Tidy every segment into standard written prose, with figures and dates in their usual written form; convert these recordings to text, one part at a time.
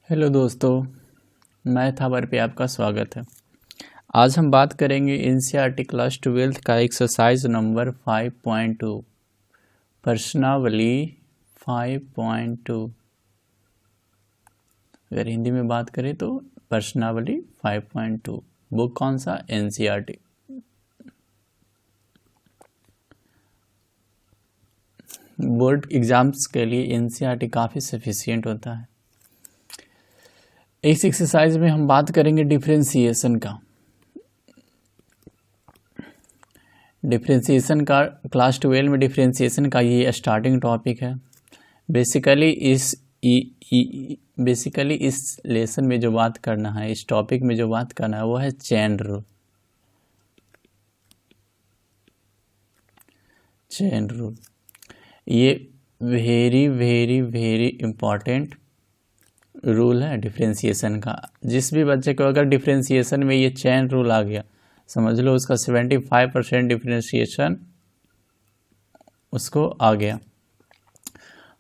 Hello दोस्तों, मैं थावर पे आपका स्वागत है। आज हम बात करेंगे एनसीईआरटी क्लास 12 का एक्सरसाइज नंबर 5.2 प्रश्नावली 5.2। अगर हिंदी में बात करें तो प्रश्नावली 5.2। बुक कौन सा? एनसीईआरटी। बोर्ड एग्जाम्स के लिए एनसीईआरटी काफ़ी सफिशिएंट होता है। इस एक्सरसाइज में हम बात करेंगे डिफरेंशिएशन का। डिफरेंशिएशन का क्लास 12 में डिफरेंशिएशन का ये स्टार्टिंग टॉपिक है। बेसिकली इस लेसन में जो बात करना है, इस टॉपिक में जो बात करना है वो है चेन रूल। चेन रूल ये very very very important rule है डिफरेंशिएशन का। जिस भी बच्चे को अगर डिफरेंशिएशन में ये चेन रूल आ गया, समझ लो उसका 75% डिफरेंशिएशन उसको आ गया।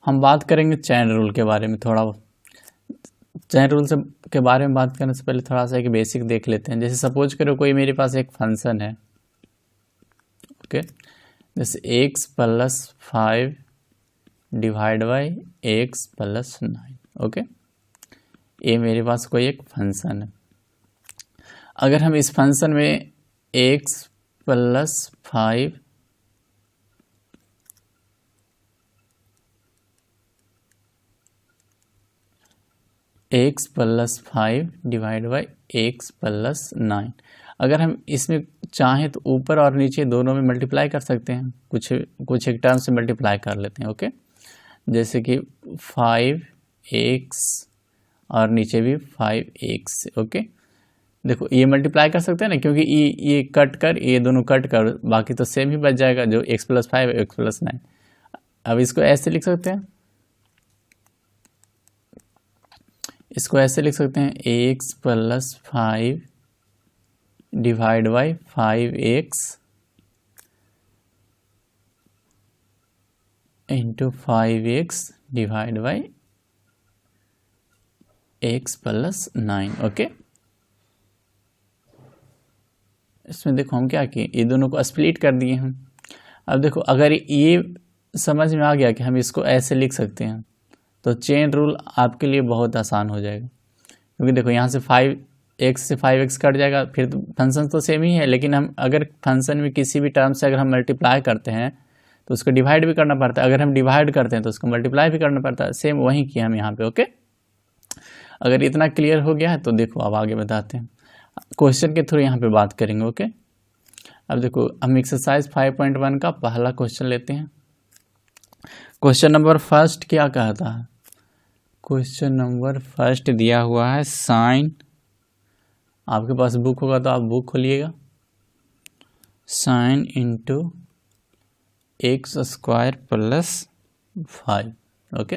हम बात करेंगे चेन रूल के बारे में थोड़ा। चेन रूल के बारे में बात करने से पहले थोड़ा सा एक बेसिक देख लेते हैं। जैसे सपोज करो कोई मेरे पास एक फंक्शन है, ओके, जैसे x + 5 divide by x + 9, okay. ये मेरे पास कोई एक फंक्शन है। अगर हम इस फंक्शन में x + 5 डिवाइड बाई x + 9, अगर हम इसमें चाहें तो ऊपर और नीचे दोनों में मल्टीप्लाई कर सकते हैं। कुछ एक टर्म से मल्टीप्लाई कर लेते हैं, ओके। जैसे कि 5x और नीचे भी 5x, ओके। देखो ये मल्टीप्लाई कर सकते हैं ना, क्योंकि ये कट कर, ये दोनों कट कर, बाकी तो सेम ही बच जाएगा, जो x + 5 x + 9। अब इसको ऐसे लिख सकते हैं, x + 5 divide by 5x into 5x divide by x + 9, okay. इसमें देखो हम क्या किए, ये दोनों को स्प्लिट कर दिए हम। अब देखो अगर ये समझ में आ गया कि हम इसको ऐसे लिख सकते हैं, तो चेन रूल आपके लिए बहुत आसान हो जाएगा। क्योंकि देखो यहाँ से 5x से 5x कट जाएगा, फिर तो फंक्शन तो सेम ही है, लेकिन हम अगर फंक्शन में किसी भी टर्म से अगर हम मल्टीप्लाई करते हैं तो उसको डिवाइड भी करना पड़ता है। अगर हम डिवाइड करते हैं तो उसको मल्टीप्लाई भी करना पड़ता है। सेम वही किया हम यहाँ पे, ओके। अगर इतना क्लियर हो गया है तो देखो अब आगे बताते हैं, क्वेश्चन के थ्रू यहाँ पे बात करेंगे, ओके। अब देखो हम एक्सरसाइज 5.1 का पहला क्वेश्चन लेते हैं। क्वेश्चन नंबर फर्स्ट क्या कहता है? क्वेश्चन नंबर फर्स्ट दिया हुआ है साइन, आपके पास बुक होगा तो आप बुक खोलिएगा, साइन इंटू x² + 5, ओके।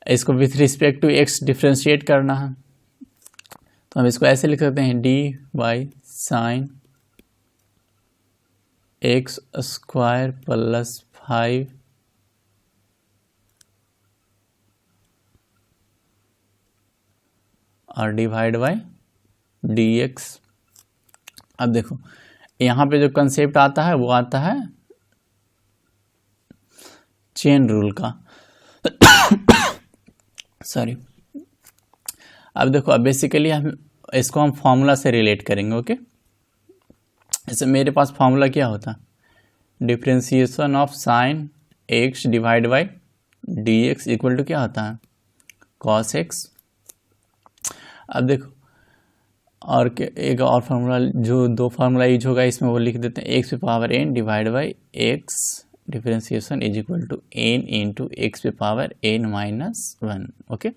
इसको with respect to x differentiate करना है, तो हम इसको ऐसे लिख सकते हैं dy sin x² + 5 और डिवाइड बाई dx। अब देखो यहाँ पे जो कंसेप्ट आता है वो आता है चेन रूल का। सॉरी। अब देखो अब बेसिकली हम फॉर्मूला से रिलेट करेंगे, ओके। जैसे मेरे पास फॉर्मूला क्या होता है, differentiation of sine x divide by dx equal to क्या होता है, cos x। अब देखो और एक और फार्मूला, जो दो फार्मूला यूज होगा इसमें, वो लिख देते हैं x⁴n divide by x differentiation is equal to n into x⁴n - 1, okay.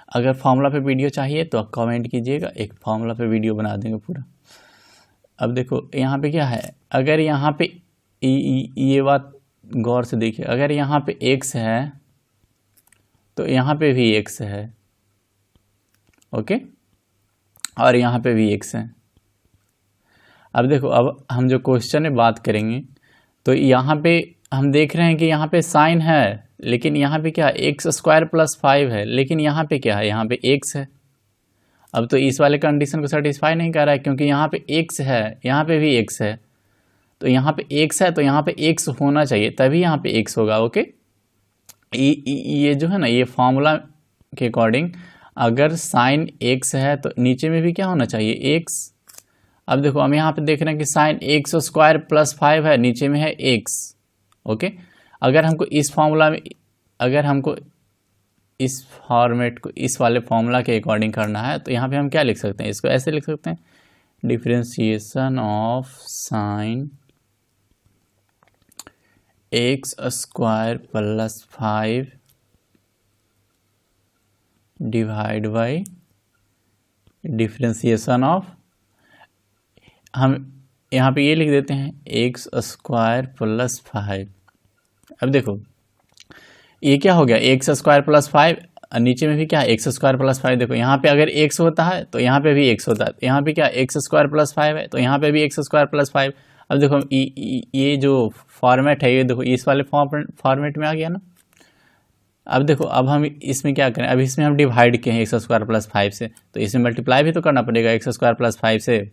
अगर फार्मूला पे वीडियो चाहिए तो आप कमेंट कीजिएगा, एक फार्मूला पे वीडियो बना देंगे पूरा। अब देखो यहाँ पे क्या है, अगर यहाँ पे ये बात गौर से देखिए, अगर यहाँ पे x है तो यहाँ पे भी x है, ओके, और यहाँ पे भी x है। अब देखो अब हम जो क्वेश्चन में बात करेंगे तो यहाँ पे हम देख रहे हैं कि यहाँ पे साइन है, लेकिन यहाँ पे क्या एक्स स्क्वायर प्लस 5 है, लेकिन यहाँ पे क्या है, यहाँ पे एक्स है। अब तो इस वाले कंडीशन को सेटिस्फाई नहीं कर रहा है, क्योंकि यहाँ पे एक्स है, यहाँ पे भी एक्स है, तो यहाँ पे एक्स है तो यहाँ पे एक्स होना चाहिए, तभी यहाँ पे एक्स होगा। ओके, ये जो है ना, ये फॉर्मूला के अकॉर्डिंग अगर साइन एक्स है तो नीचे में भी क्या होना चाहिए, एक्स। अब देखो हम यहाँ पे देख रहे हैं कि साइन एक्स स्क्वायर प्लस 5 है, नीचे में है एक्स। ओके, अगर हमको इस फॉर्मूला में, अगर हमको इस फॉर्मेट को इस वाले फॉर्मूला के अकॉर्डिंग करना है तो यहाँ पे हम क्या लिख सकते हैं, इसको ऐसे लिख सकते हैं, differentiation of sine x square plus 5 divide by differentiation of, हम यहाँ पे ये लिख देते हैं एक्स स्क्वायर प्लस 5। अब देखो ये क्या हो गया, एक्स स्क्वायर प्लस 5, नीचे में भी क्या है एक्स स्क्वायर प्लस 5। देखो यहाँ पे अगर एक्स होता है तो यहाँ पे भी एक्स होता है, यहाँ पे क्या एक्स स्क्वायर प्लस 5 है तो यहाँ पे भी एक्स स्क्वायर प्लस 5। अब देखो ये जो फॉर्मेट है, ये देखो इस वाले फॉर्मेट में आ गया ना। अब देखो अब हम इसमें क्या करें, अब इसमें हम डिवाइड किए हैं एक्स स्क्वायर प्लस 5 से, तो इसमें मल्टीप्लाई भी तो करना पड़ेगा एक्स स्क्वायर प्लस 5 से,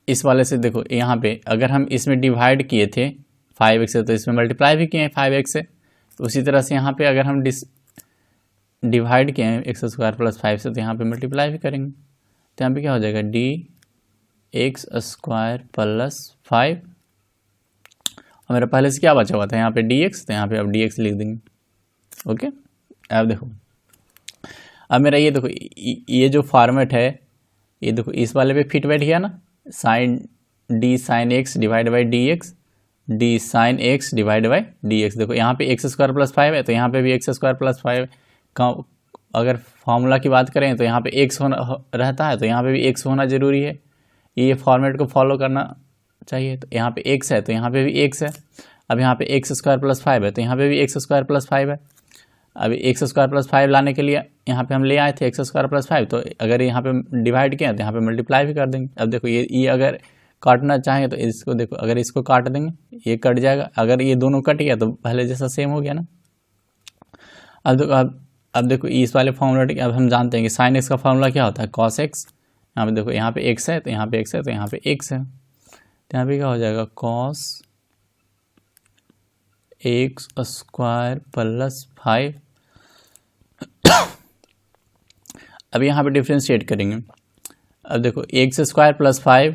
इस वाले से। देखो यहाँ पे अगर हम इसमें डिवाइड किए थे 5x से तो इसमें मल्टीप्लाई भी किए हैं 5x से, तो उसी तरह से यहाँ पे अगर हम डिवाइड किए हैं एक्स स्क्वायर प्लस 5 से तो यहाँ पे मल्टीप्लाई भी करेंगे, तो यहाँ पे क्या हो जाएगा डी एक्स स्क्वायर प्लस 5, और मेरा पहले से क्या बचा हुआ था यहाँ पे dx, तो यहाँ पे अब dx लिख देंगे। ओके, अब देखो अब मेरा ये देखो ये जो फॉर्मेट है, ये देखो इस वाले पे फिट बैठ गया ना, sine d sine x divide by d x, d sine x divide by d x. देखो यहाँ पे एक्स स्क्वायर प्लस 5 है तो यहाँ पे भी एक्स स्क्वायर प्लस 5 का, अगर फॉर्मूला की बात करें तो यहाँ पे एक्स होना रहता है तो यहाँ पे भी एक्स होना जरूरी है, ये फॉर्मेट को फॉलो करना चाहिए। तो यहाँ पे एक्स है तो यहाँ पे भी एक्स है, अब यहाँ पे एक्स स्क्वायर प्लस 5 है तो यहाँ पे भी एक्स स्क्वायर प्लस 5 है। अभी एक्स स्क्वायर प्लस 5 लाने के लिए यहाँ पे हम ले आए थे एक्स स्क्वायर प्लस 5, तो अगर यहाँ पे डिवाइड किया तो यहाँ पे मल्टीप्लाई भी कर देंगे। अब देखो ये अगर काटना चाहें तो इसको देखो, अगर इसको काट देंगे ये कट जाएगा, अगर ये दोनों कट गया तो पहले जैसा सेम हो गया ना। अब देखो इस वाले फॉर्मूला अब हम जानते हैं कि साइन एक्स का फॉर्मूला क्या होता है, कॉस एक्स। यहाँ पे देखो यहाँ पे एक्स है तो यहाँ पे एक्स है तो यहाँ पे एक्स है, तो यहाँ पे क्या हो जाएगा कॉस एक्स स्क्वायर प्लस 5। अब यहाँ पे डिफ्रेंशिएट करेंगे। अब देखो एक्स स्क्वायर प्लस 5,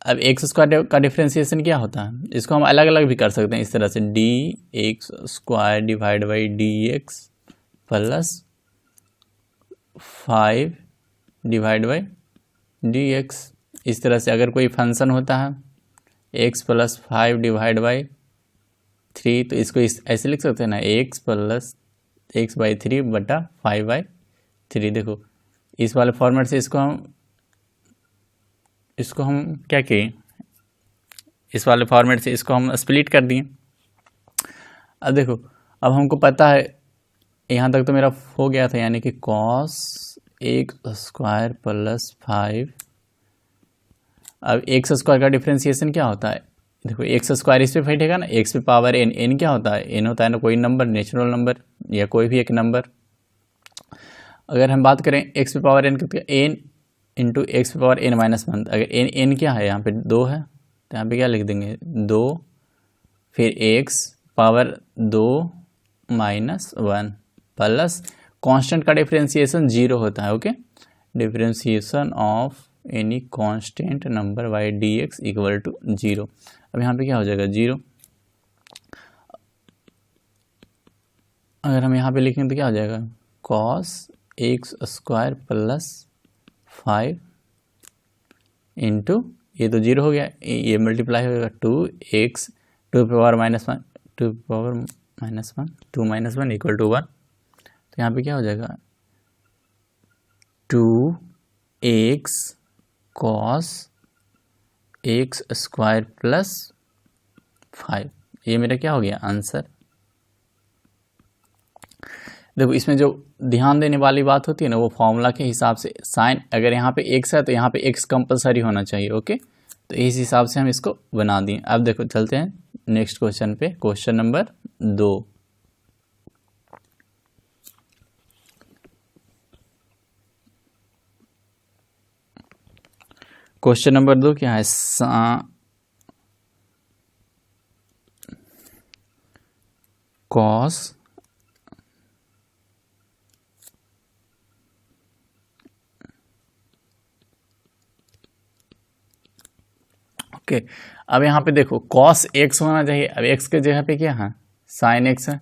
अब एक्स स्क्वायर का डिफ्रेंशिएशन क्या होता है, इसको हम अलग अलग भी कर सकते हैं इस तरह से, D x square divide by d x plus 5 divide by d x. इस तरह से अगर कोई फंक्शन होता है एक्स प्लस 5 डिवाइड बाई 3 तो इसको ऐसे लिख सकते हैं ना, एक्स प्लस एक्स बाई 3 बटा 5 बाई 3। देखो इस वाले फॉर्मेट से इसको हम क्या किए, इस वाले फॉर्मेट से इसको हम स्प्लिट कर दिए। अब देखो अब हमको पता है यहाँ तक तो मेरा हो गया था, यानी कि कॉस एक्स स्क्वायर प्लस 5। अब एक्स स्क्वायर का डिफ्रेंशिएशन क्या होता है, देखो एक्स स्क्वायर इस पे बैठेगा ना, एक्स पे पावर एन, एन क्या होता है, एन होता है ना कोई नंबर, नेचुरल नंबर या कोई भी एक नंबर। अगर हम बात करें एक्स पे पावर एन कितना, एन इंटू एक्स पे पावर एन माइनस 1, अगर एन एन क्या है यहाँ पे 2 है तो यहाँ पे क्या लिख देंगे 2, फिर x power 2 minus 1 plus constant का डिफरेंशिएशन 0 होता है। Okay, differentiation of any constant number by d x equal to 0। अब यहाँ पे क्या हो जाएगा 0, अगर हम यहाँ पे लिखेंगे तो क्या हो जाएगा cos x square plus 5 into, ये तो 0 हो गया, ये मल्टीप्लाई होगा 2x 2 power minus 1 2 power minus 1 2 minus 1 equal to 1। तो यहाँ पे क्या हो जाएगा 2x cos x square plus 5, ये मेरा क्या हो गया आंसर। देखो इसमें जो ध्यान देने वाली बात होती है ना, वो फॉर्मूला के हिसाब से साइन, अगर यहाँ पे x है तो यहाँ पे x कंपलसरी होना चाहिए। ओके, तो इस हिसाब से हम इसको बना दिए। अब देखो चलते हैं नेक्स्ट क्वेश्चन पे, क्वेश्चन नंबर 2। क्वेश्चन नंबर 2 क्या है? Cos okay. अब यहाँ पे देखो कॉस एक्स होना चाहिए। अब एक्स के जगह पे क्या है? साइन एक्स है।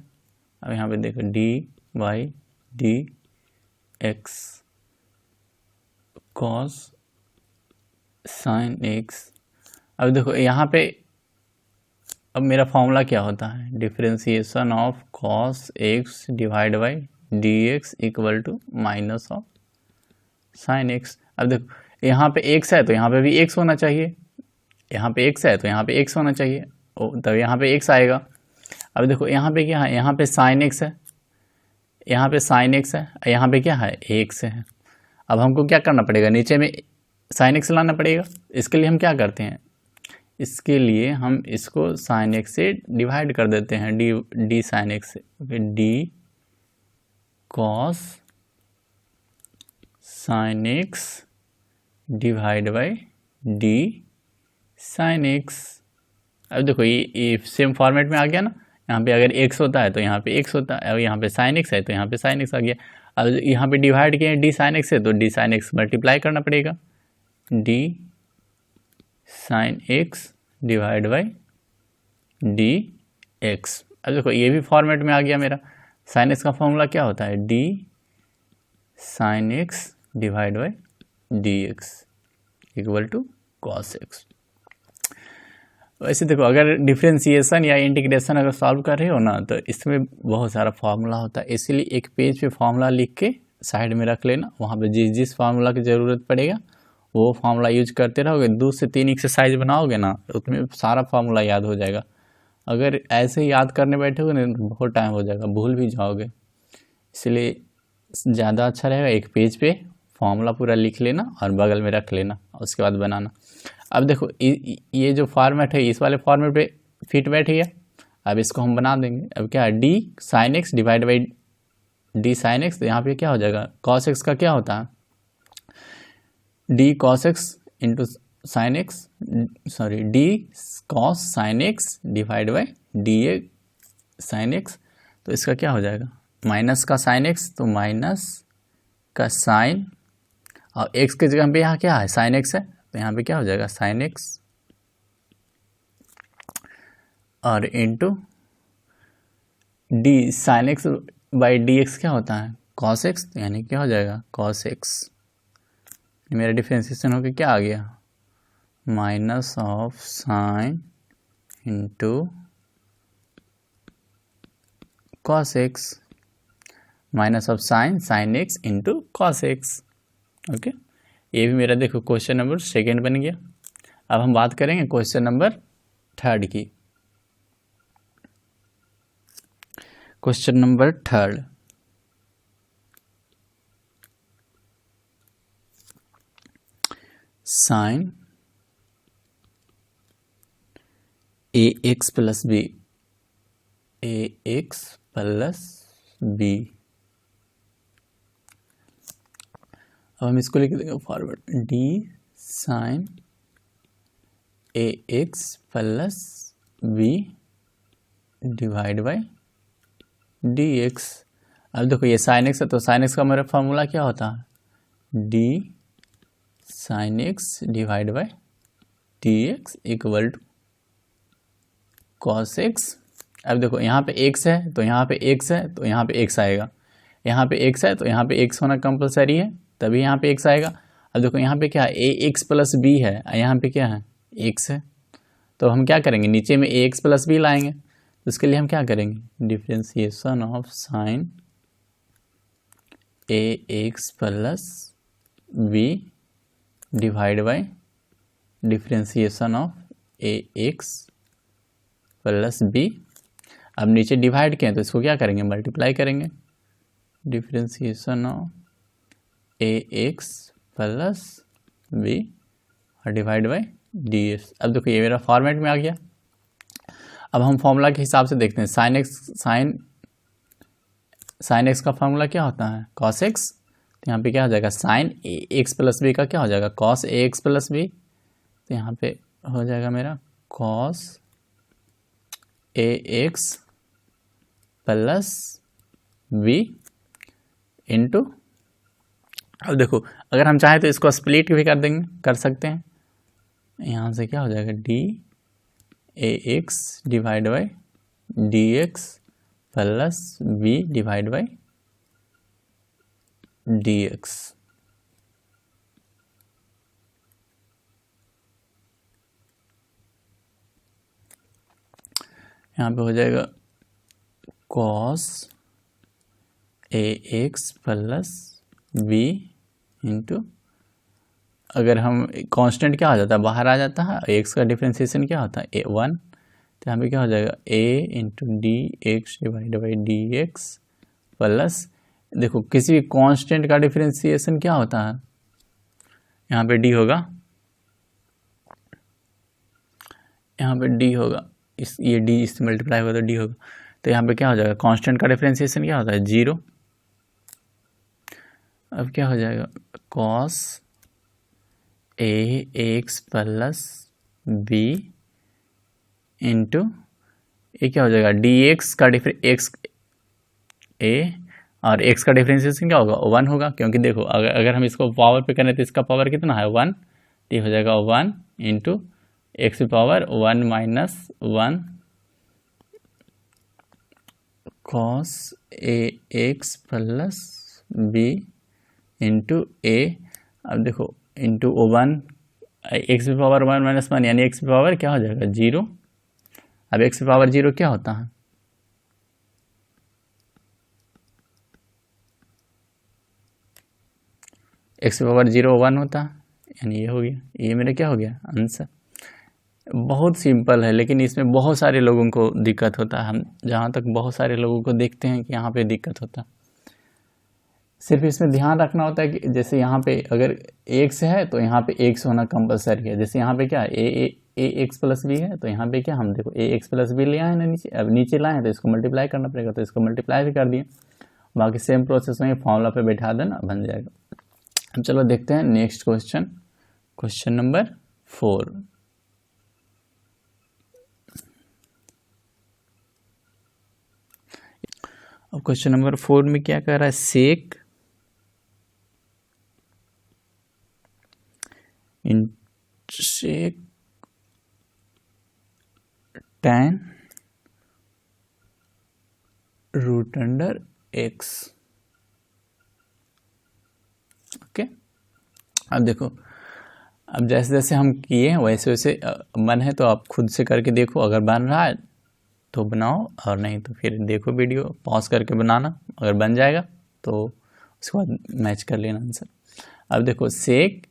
अब यहाँ पे देखो d y d x cos sine x. अब देखो यहाँ पे अब मेरा फॉर्मूला क्या होता है? Differentiation of cos x divide by d x equal to minus of sine x. अब देखो यहाँ पे एक्स है तो यहाँ पे भी एक्स होना चाहिए, यहाँ पे एक्स है तो यहाँ पे एक्स होना चाहिए, तब यहाँ पे एक्स आएगा। अब देखो यहाँ पे क्या है? यहाँ पे साइन एक्स है, यहाँ पे साइन एक्स है, यहाँ पे क्या है? एक्स है। अब हमको क्या करना पड़ेगा? नीचे में साइन एक्स लाना पड़ेगा। इसके लिए हम क्या करते हैं? इसके लिए हम इसको साइन एक्स से डिवाइड कर देते हैं, डी साइन एक्स से। Okay, D cos sine x divide by D sine x. अब देखो ये सेम फॉर्मेट में आ गया ना। यहाँ पे अगर एक्स होता है तो यहाँ पे एक्स होता है, और यहाँ पे साइन एक्स है तो यहाँ पे साइन एक्स आ गया। अब यहाँ पे डिवाइड किए डी साइन एक्स है तो डी साइन एक्स मल्टीप्लाई करना पड़ेगा, D sine x divide by d x. अब देखो ये भी फॉर्मेट में आ गया मेरा। साइन एक्स का फॉर्मूला क्या होता है? D sine x divide by d x equal to cos x. वैसे देखो अगर डिफरेंशिएशन या इंटीग्रेशन अगर सॉल्व कर रहे हो ना तो इसमें बहुत सारा फार्मूला होता है, इसलिए एक पेज पे फार्मूला लिख के साइड में रख लेना। वहाँ पे जिस जिस फार्मूला की ज़रूरत पड़ेगा वो फार्मूला यूज करते रहोगे। 2 से 3 एक्सरसाइज बनाओगे ना उसमें सारा फार्मूला याद हो जाएगा। अगर ऐसे ही याद करने बैठोगे ना बहुत टाइम हो जाएगा, भूल भी जाओगे। इसलिए ज़्यादा अच्छा रहेगा एक पेज पे फार्मूला पूरा लिख लेना और बगल में रख लेना, उसके बाद बनाना। अब देखो ये जो फॉर्मेट है इस वाले फॉर्मेट पे फिट बैठ गया। अब इसको हम बना देंगे। अब क्या है? D sine x divide by D sine x. तो यहाँ पे क्या हो जाएगा? कॉस एक्स का क्या होता है? D cos x into sine x, sorry D cos sine x divide by D A sine x. तो इसका क्या हो जाएगा? माइनस का साइन एक्स तो माइनस का साइन, और एक्स के जगह पे यहाँ क्या है? साइन एक्स है तो यहाँ पे क्या हो जाएगा? साइन एक्स और into D sine x by d x क्या होता है? Cos x. तो यानी क्या हो जाएगा? Cos x. मेरा डिफरेंशिएशन होकर क्या आ गया? Minus of sine into cos x, minus of sine x into cos x. Okay, ये भी मेरा देखो क्वेश्चन नंबर 2 बन गया। अब हम बात करेंगे क्वेश्चन नंबर 3 की। Question number 3, sine a x plus b, a x plus b. अब हम इसको लिख देंगे forward, d sine a x plus b divide by d x. अब देखो ये साइन एक्स है तो साइन एक्स का मेरा फॉर्मूला क्या होता है? D sine x divide by d x equal to cos x. अब देखो यहाँ पे एक्स है तो यहाँ पे एक्स है तो यहाँ पे एक्स आएगा, यहाँ पे एक्स है तो यहाँ पे एक्स होना कंपलसरी है तभी यहाँ पे एक्स आएगा। अब देखो यहाँ पे क्या है? ए एक्स प्लस बी है, यहाँ पे क्या है? एक्स है। तो हम क्या करेंगे? नीचे में ए एक्स प्लस बी लाएंगे। तो इसके लिए हम क्या करेंगे? Differentiation of sine a x plus b divide by differentiation of a x plus b. अब नीचे डिवाइड किए तो इसको क्या करेंगे? मल्टीप्लाई करेंगे। Differentiation of a x plus b और डिवाइड बाई डी एक्स। अब देखो ये मेरा फॉर्मेट में आ गया। अब हम फॉर्मूला के हिसाब से देखते हैं। साइन एक्स का फॉर्मूला क्या होता है? Cos x. तो यहाँ पे क्या हो जाएगा? साइन एक्स प्लस बी का क्या हो जाएगा? Cos a x plus B. तो यहाँ पे हो जाएगा मेरा cos a x plus b into, अब देखो अगर हम चाहें तो इसको स्प्लिट भी कर सकते हैं। यहाँ से क्या हो जाएगा? D a x divide by d x plus b divide by d x. यहाँ पे हो जाएगा cos a x plus b into, अगर हम कांस्टेंट क्या हो जाता है? बाहर आ जाता है। एक्स का डिफ्रेंसिएशन क्या होता है? ए 1। तो यहाँ पे क्या हो जाएगा? A into d x divide by d x plus, देखो किसी भी कांस्टेंट का डिफ्रेंसिएशन क्या होता है? यहाँ पे डी होगा, यहाँ पे डी होगा, ये डी इससे मल्टीप्लाई होगा तो डी होगा। तो यहाँ पे क्या हो जाएगा? कांस्टेंट का डिफ्रेंसिएशन क्या होता है? 0। अब क्या हो जाएगा? Cos a x plus b into, ये क्या हो जाएगा? डी एक्स का एक्स ए और एक्स का डिफ्रेंसिएशन क्या होगा? 1 होगा, क्योंकि देखो अगर हम इसको पावर पे करें तो इसका पावर कितना है? 1। तो ये हो जाएगा 1 इंटू एक्स की power 1 minus 1 cos a x plus b into ए, अब देखो इंटू 1, एक्स की पावर 1 माइनस 1 यानी एक्स की पावर क्या हो जाएगा? 0। अब एक्स की पावर 0 क्या होता है? एक्स की पावर 0 1 होता है, यानी ये हो गया। ये मेरा क्या हो गया? आंसर। बहुत सिंपल है, लेकिन इसमें बहुत सारे लोगों को दिक्कत होता है। हम जहाँ तक बहुत सारे लोगों को देखते हैं कि यहाँ पे दिक्कत होता है। सिर्फ इसमें ध्यान रखना होता है कि जैसे यहाँ पे अगर एक्स है तो यहाँ पे एक्स होना कंपलसरी है। जैसे यहाँ पे क्या ए एक्स प्लस बी है, तो यहाँ पे क्या हम देखो ए एक्स प्लस बी ले आए ना नीचे, अब नीचे लाए तो इसको मल्टीप्लाई करना पड़ेगा, तो इसको मल्टीप्लाई भी कर दिए। बाकी सेम प्रोसेस में फॉर्मूला पे बैठा देना, बन जाएगा। अब चलो देखते हैं नेक्स्ट क्वेश्चन, क्वेश्चन नंबर 4। अब क्वेश्चन नंबर 4 में क्या कह रहा है? Sec tan root under x. Okay, अब देखो, अब जैसे जैसे हम किए हैं वैसे वैसे मन है तो आप खुद से करके देखो, अगर बन रहा है तो बनाओ, और नहीं तो फिर देखो वीडियो पॉज करके बनाना। अगर बन जाएगा तो उसके बाद मैच कर लेना आंसर। अब देखो सेक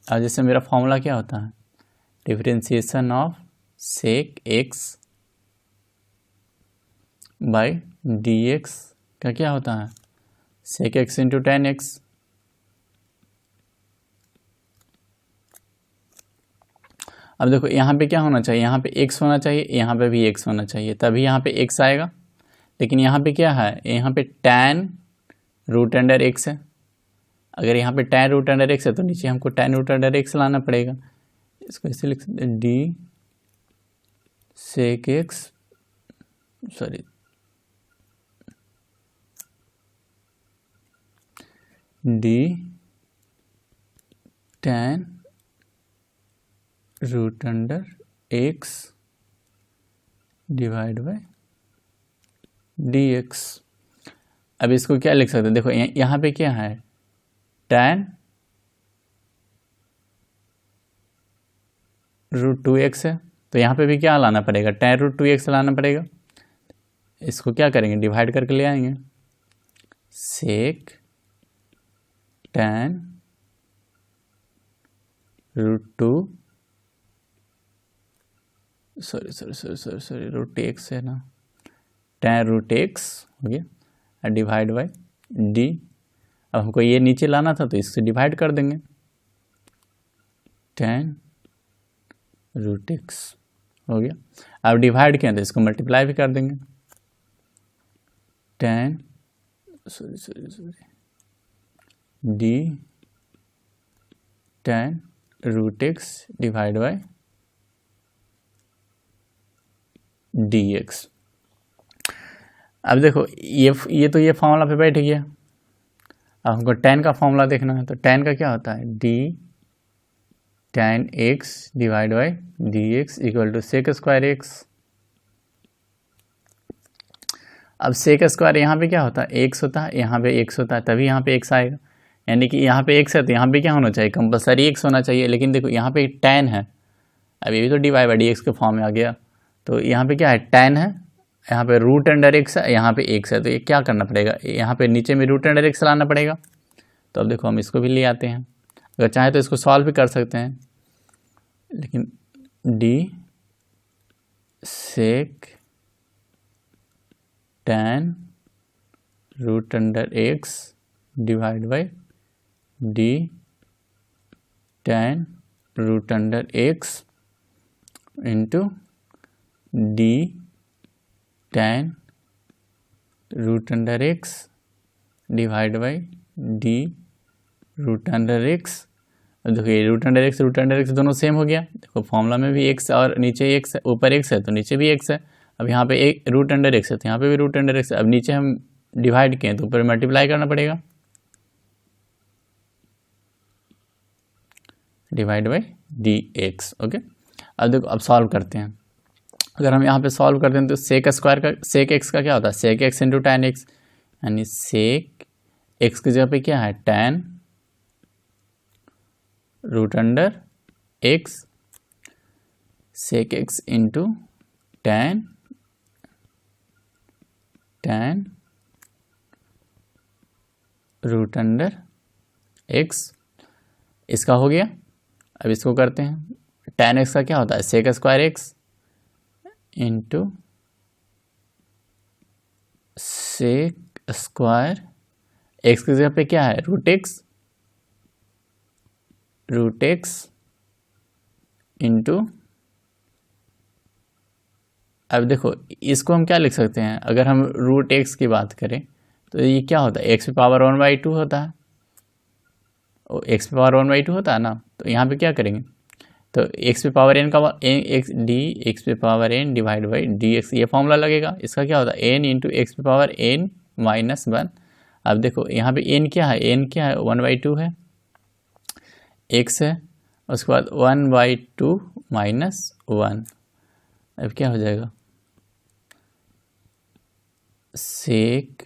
अब जैसे मेरा फॉर्मूला क्या होता है? Differentiation of sec x by d x का क्या होता है? Sec x into tan x. अब देखो यहाँ पे क्या होना चाहिए? यहाँ पे x होना चाहिए, यहाँ पे भी x होना चाहिए, तभी यहाँ पे x आएगा। लेकिन यहाँ पे क्या है? यहाँ पे tan रूट अंडर x है। अगर यहाँ पे tan रूट अंडर x है तो नीचे हमको tan रूट अंडर x लाना पड़ेगा। इसको ऐसे लिख सकते हैं, d sec x, sorry d tan root under x divide by d x. अब इसको क्या लिख सकते हैं? देखो यहाँ पे क्या है? tan रूट 2x है, तो यहाँ पे भी क्या लाना पड़ेगा? tan रूट 2x लाना पड़ेगा। इसको क्या करेंगे? डिवाइड करके ले आएंगे। Sec tan root 2 sorry root x है ना, tan रूट एक्स हो गया डिवाइड बाई डी। अब हमको ये नीचे लाना था तो इससे डिवाइड कर देंगे, tan रूट एक्स। हो गया। अब डिवाइड किया तो इसको मल्टीप्लाई भी कर देंगे, tan d tan root x divide by dx। अब देखो ये तो ये फॉर्मूला पे बैठ गया। अब हमको tan का फॉर्मूला देखना है, तो tan का क्या होता है, d tan x divide by dx equal to sec square x. अब सेक स्क्वायर यहाँ पे क्या होता है, x होता है, यहाँ पे x होता है, तभी यहाँ पे x आएगा। यानी कि यहाँ पे x है तो यहाँ पे क्या होना चाहिए, कंपलसरी x होना चाहिए। लेकिन देखो यहाँ पे tan है, अब ये भी तो d y by d x के फॉर्म में आ गया। तो यहाँ पे क्या है, tan है, यहाँ पे रूट अंडर एक्स है, यहाँ पे x है। तो ये क्या करना पड़ेगा, यहाँ पे नीचे में रूट अंडर एक्स लाना पड़ेगा। तो अब देखो हम इसको भी ले आते हैं, अगर चाहे तो इसको सॉल्व भी कर सकते हैं, लेकिन d sec tan root under x divide by d tan root under x into d tan root under x divide by d root under x. अब देखो ये रूट अंडर एक्स दोनों सेम हो गया। देखो फॉर्मूला में भी एक्स और नीचे एक्स है, ऊपर एक्स है तो नीचे भी एक्स है। अब यहाँ पे एक रूट अंडर एक्स है तो यहाँ पे भी रूट अंडर एक्स है। अब नीचे हम डिवाइड किए तो ऊपर मल्टीप्लाई करना पड़ेगा, divide by d x. Okay, अब देखो अब सॉल्व करते हैं। अगर हम यहाँ पे सॉल्व करते हैं तो सेक स्क्वायर का सेक एक्स का क्या होता है, sec x into tan x, यानी सेक एक्स की जगह पे क्या है, tan root under x, sec x into tan root under x, इसका हो गया। अब इसको करते हैं, टैन एक्स का क्या होता है, sec square x into sec square x की जगह पे क्या है, रूट एक्स इंटू, अब देखो इसको हम क्या लिख सकते हैं, अगर हम रूट एक्स की बात करें तो ये क्या होता है, एक्स पे पावर 1/2 होता है, एक्स पे पावर 1/2 होता है ना। तो यहाँ पे क्या करेंगे, तो एक्स पे पावर एन का एक्स पे power n divide by d x, ये फॉर्मूला लगेगा। इसका क्या होता है, एन इंटू एक्स पे पावर एन माइनस 1। अब देखो यहाँ पे एन क्या है, 1/2 है, एक्स है, उसके बाद 1/2 माइनस 1। अब क्या हो जाएगा, sec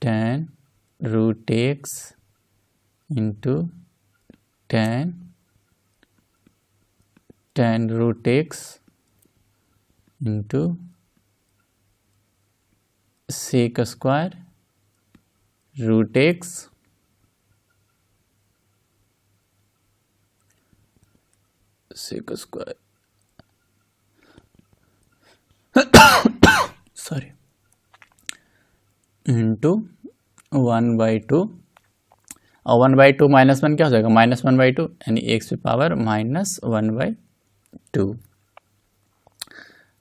tan root x into tan root x into sec square root x sec square sorry into 1/2 और 1/2 माइनस 1 क्या हो जाएगा, -1/2, यानी एक्स पे पावर -1/2।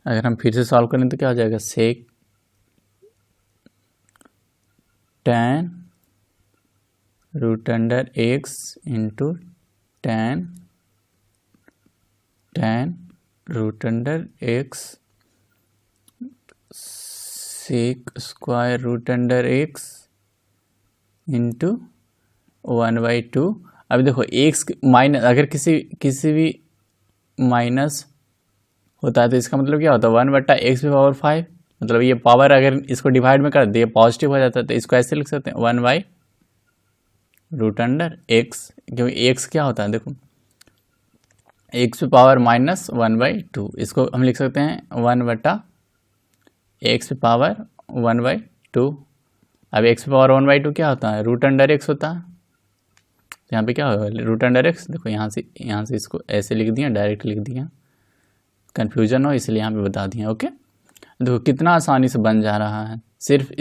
अगर हम फिर से सॉल्व करें तो क्या हो जाएगा, sec tan root under x into tan root under x sec square root under x into 1/2। अब देखो एक्स माइनस, अगर किसी भी माइनस होता है तो इसका मतलब क्या होता है, 1/x पे पावर 5, मतलब ये पावर अगर इसको डिवाइड में कर दे पॉजिटिव हो जाता है। तो इसको ऐसे लिख सकते हैं 1/रूट अंडर एक्स, क्योंकि x क्या होता है, देखो x पे पावर -1/2, इसको हम लिख सकते हैं 1/x पे पावर 1/2। अब x पे पावर 1/2 क्या होता है, रूट अंडर एक्स होता है। तो यहाँ पे क्या होगा, रूट अंडर एक्स। देखो यहाँ से इसको ऐसे लिख दिया, डायरेक्ट लिख दिया, कन्फ्यूजन हो इसलिए यहाँ पे बता दिया। ओके, देखो कितना आसानी से बन जा रहा है। सिर्फ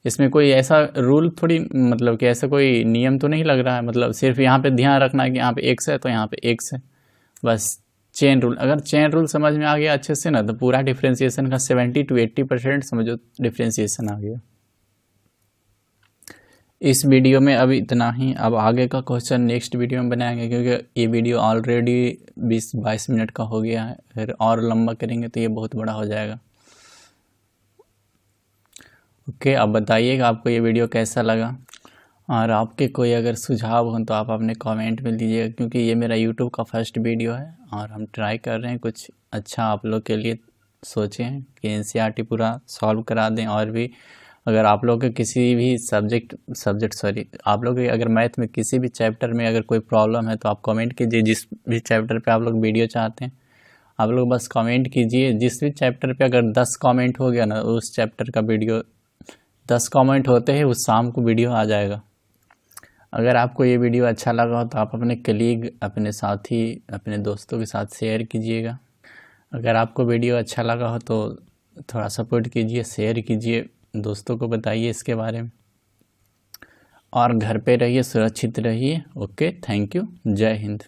इसमें कोई ऐसा रूल थोड़ी, मतलब कि ऐसा कोई नियम तो नहीं लग रहा है, मतलब सिर्फ यहाँ पे ध्यान रखना है कि यहाँ पे x है तो यहाँ पे x है, बस चेन रूल, अगर चेन रूल समझ में आ गया अच्छे से ना, तो पूरा डिफ्रेंशिएशन का 70 to 80% समझो डिफ्रेंशिएशन आ गया। इस वीडियो में अब इतना ही। अब आगे का क्वेश्चन नेक्स्ट वीडियो में बनाएंगे, क्योंकि ये वीडियो ऑलरेडी 20-22 मिनट का हो गया है, फिर और लंबा करेंगे तो ये बहुत बड़ा हो जाएगा। ओके, अब बताइएगा आपको ये वीडियो कैसा लगा, और आपके कोई अगर सुझाव हो तो आप अपने कमेंट में दीजिएगा, क्योंकि ये मेरा यूट्यूब का फर्स्ट वीडियो है और हम ट्राई कर रहे हैं कुछ अच्छा आप लोग के लिए सोचे हैं कि एनसीईआरटी पूरा सॉल्व करा दें। और भी अगर आप लोग के किसी भी आप लोग के अगर मैथ में किसी भी चैप्टर में अगर कोई प्रॉब्लम है तो आप कमेंट कीजिए। जिस भी चैप्टर पे आप लोग वीडियो चाहते हैं आप लोग बस कमेंट कीजिए। जिस भी चैप्टर पे अगर 10 कमेंट हो गया ना, उस चैप्टर का वीडियो 10 कमेंट होते ही उस शाम को वीडियो आ जाएगा। अगर आपको ये वीडियो अच्छा लगा हो तो आप अपने कलीग, अपने साथी, अपने दोस्तों के साथ शेयर कीजिएगा। अगर आपको वीडियो अच्छा लगा हो तो थोड़ा सपोर्ट कीजिए, शेयर कीजिए, दोस्तों को बताइए इसके बारे में। और घर पे रहिए, सुरक्षित रहिए। ओके, थैंक यू, जय हिंद।